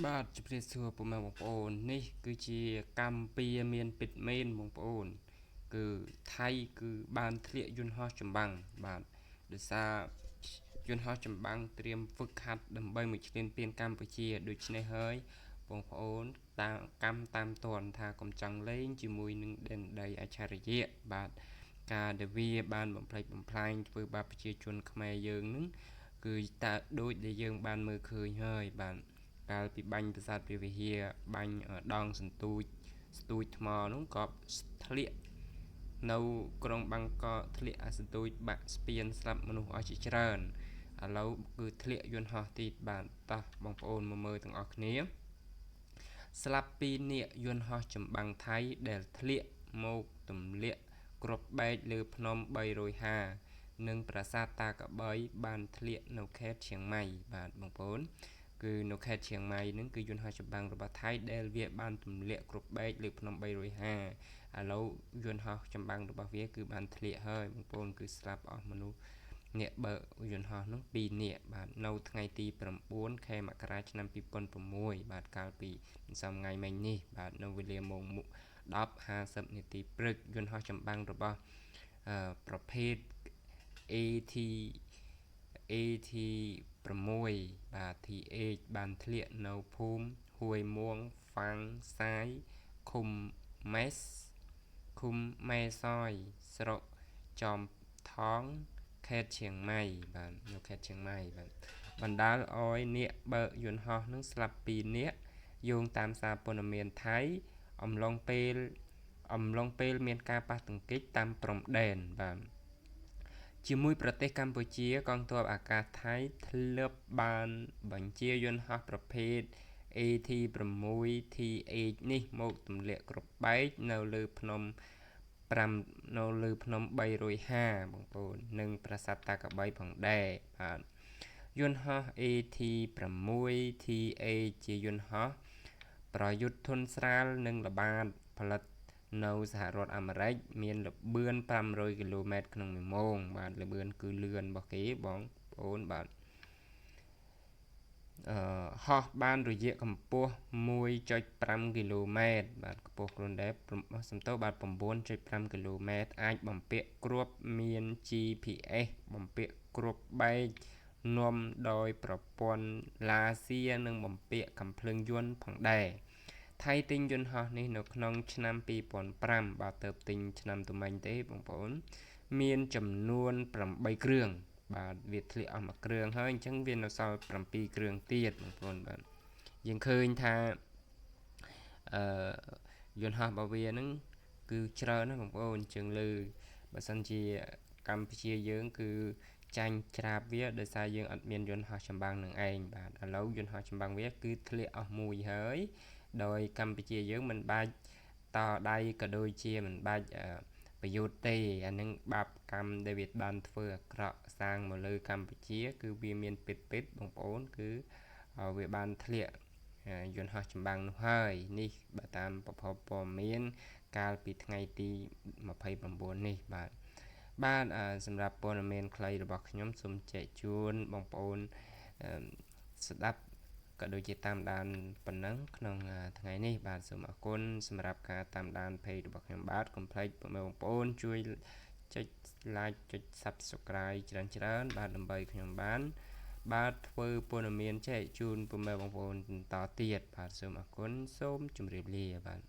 បាទជម្រាបសួរពុកម៉ែបងប្អូននេះគឺជាកម្មពីមានពិតមែនបងប្អូនគឺថៃគឺបានធ្លាក់យន្តហោះចម្បាំងបាទដោយសារយន្តហោះចម្បាំងត្រៀមហ្វឹកហាត់ដើម្បីមកឈ្លានពានកម្ពុជាដូច្នេះហើយបងប្អូនតាមតនថាកំចង់លេងជាមួយនឹងដែនដីអច្ឆរិយៈបាទការដែលវាបានបំផ្លិចបំផ្លាញធ្វើបាបប្រជាជនខ្មែរយើងនឹងគឺតើដូចដែលយើងបានមើលឃើញហើយបាទកាលពីបាញ់ប្រាសាទព្រះវិហារបាញ់ដងសន្ទូចស្ទូចថ្មនោះក៏ធ្លាក់នៅក្រុងបាងកកធ្លាក់សន្ទូចបាក់ស្ពានស្លាប់មនុស្សអស់ជាច្រើនឥឡូវគឺធ្លាក់យន្តហោះទីបាទតោះបងប្អូនមកមើលទាំងអស់គ្នាស្លាប់2នាក់យន្តហោះចម្បាំងថៃដែលធ្លាក់មកទម្លាក់គ្រាប់បែកលើភ្នំ350និងប្រាសាទតាកបីបានធ្លាក់នៅខេត្តឈៀងម៉ៃបាទបងប្អូនគឺនៅខេត្តឈៀងម៉ៃនឹងគឺយន្តហោះចម្បាំងរបស់ថៃដែលវាបានទម្លាក់គ្រាប់បែកលើភ្នំ350ឥឡូវយន្តហោះចម្បាំងរបស់វាគឺបានធ្លាក់ហើយបងប្អូនគឺស្លាប់អស់មនុស្សអ្នកបើកយន្តហោះនោះ2នាក់បាទនៅថ្ងៃទី9ខែមករាឆ្នាំ2006បាទកាលពីសំថ្ងៃមិញនេះបាទនៅវេលាម៉ោង10:50នាទីព្រឹកយន្តហោះចម្បាំងរបស់ប្រភេទ AT 6បាទ TH បានធ្លាក់នៅភូមិហួយមួងហ្វាំងសាយឃុំម៉េសឃុំម៉ែសយស្រុកចំថងខេត្តឈៀងម៉ៃបាទនៅខេត្តឈៀងម៉ៃបាទបណ្ដាលឲ្យអ្នកបើកយន្តហោះនឹងស្លាប់2នាក់យោងតាមសារព័ត៌មានថៃអំឡុងពេលមានការប៉ះទង្គិចតាមព្រំដែនបាទជាមួយប្រទេសកម្ពុជាកងទ័ពអាកាសថៃធ្លាប់បានបញ្ជាយន្តហោះប្រភេទ AT6TH នេះមកទម្លាក់គ្រាប់បែកនៅលើភ្នំ350បងប្អូននិងប្រាសាទតាកបីផងដែរបាទយន្តហោះ AT6TH ជាយន្តហោះប្រយុទ្ធធុនស្រាលនិងល្បាតផលិតនៅសហរដ្ឋអាមេរិកមានល្បឿន500គីឡូម៉ែត្រក្នុង1ម៉ោងបាទល្បឿនគឺលឿនរបស់គេបងប្អូនបាទហោះបានរយៈកម្ពស់ 1.5 គីឡូម៉ែត្របាទកម្ពស់ខ្លួនដែរសំទោសបាទ 9.5 គីឡូម៉ែត្រអាចបំពាក់គ្រាប់មាន GPS បំពាក់គ្រាប់បែកនាំដោយប្រព័ន្ធឡាស៊ែនិងបំពាក់កាំភ្លើងយន្តផងដែរថៃទិញយន្តហោះនេះនៅក្នុងឆ្នាំ2005បាទទៅទិញឆ្នាំទុំមិញទេបងប្អូនមានចំនួន8គ្រឿងបាទវាធ្លាក់អស់មួយគ្រឿងហើយអញ្ចឹងវានៅសល់7គ្រឿងទៀតបងប្អូនបាទយើងឃើញថាយន្តហោះរបស់វាហ្នឹងគឺច្រើនណាស់បងប្អូនជាងលើបើសិនជាកម្ពុជាយើងគឺចាញ់ច្រាបវាដោយសារយើងអត់មានយន្តហោះចម្បាំងនឹងឯងបាទឥឡូវយន្តហោះចម្បាំងវាគឺធ្លាក់អស់មួយហើយដោយកម្ពុជាយើងមិនបាច់តដៃក៏ដូចជាមិនបាច់ប្រយុទ្ធទេអានឹងបាបកម្មដែលវាបានធ្វើអាក្រក់សាងមកលើកម្ពុជាគឺវាមានពិតបងប្អូនគឺវាបានធ្លាក់យន្តហោះចម្បាំងនោះហើយនេះបើតាមប្រភពព័ត៌មានកាលពីថ្ងៃទី29នេះបាទសម្រាប់ព័ត៌មានខ្លីរបស់ខ្ញុំសូមចែកជូនបងប្អូនស្ដាប់ក៏ដូចជាតាមដានប៉ុណ្ណឹងក្នុងថ្ងៃនេះបាទសូមអរគុណសម្រាប់ការតាមដាន page របស់ខ្ញុំបាទកុំភ្លេចបងប្អូនជួយចុច like ចុច subscribe ច្រើនបាទដើម្បីខ្ញុំបាទធ្វើព័ត៌មានចែកជូនពុកម៉ែបងប្អូនបន្តទៀតបាទសូមអរគុណសូមជម្រាបលាបាទ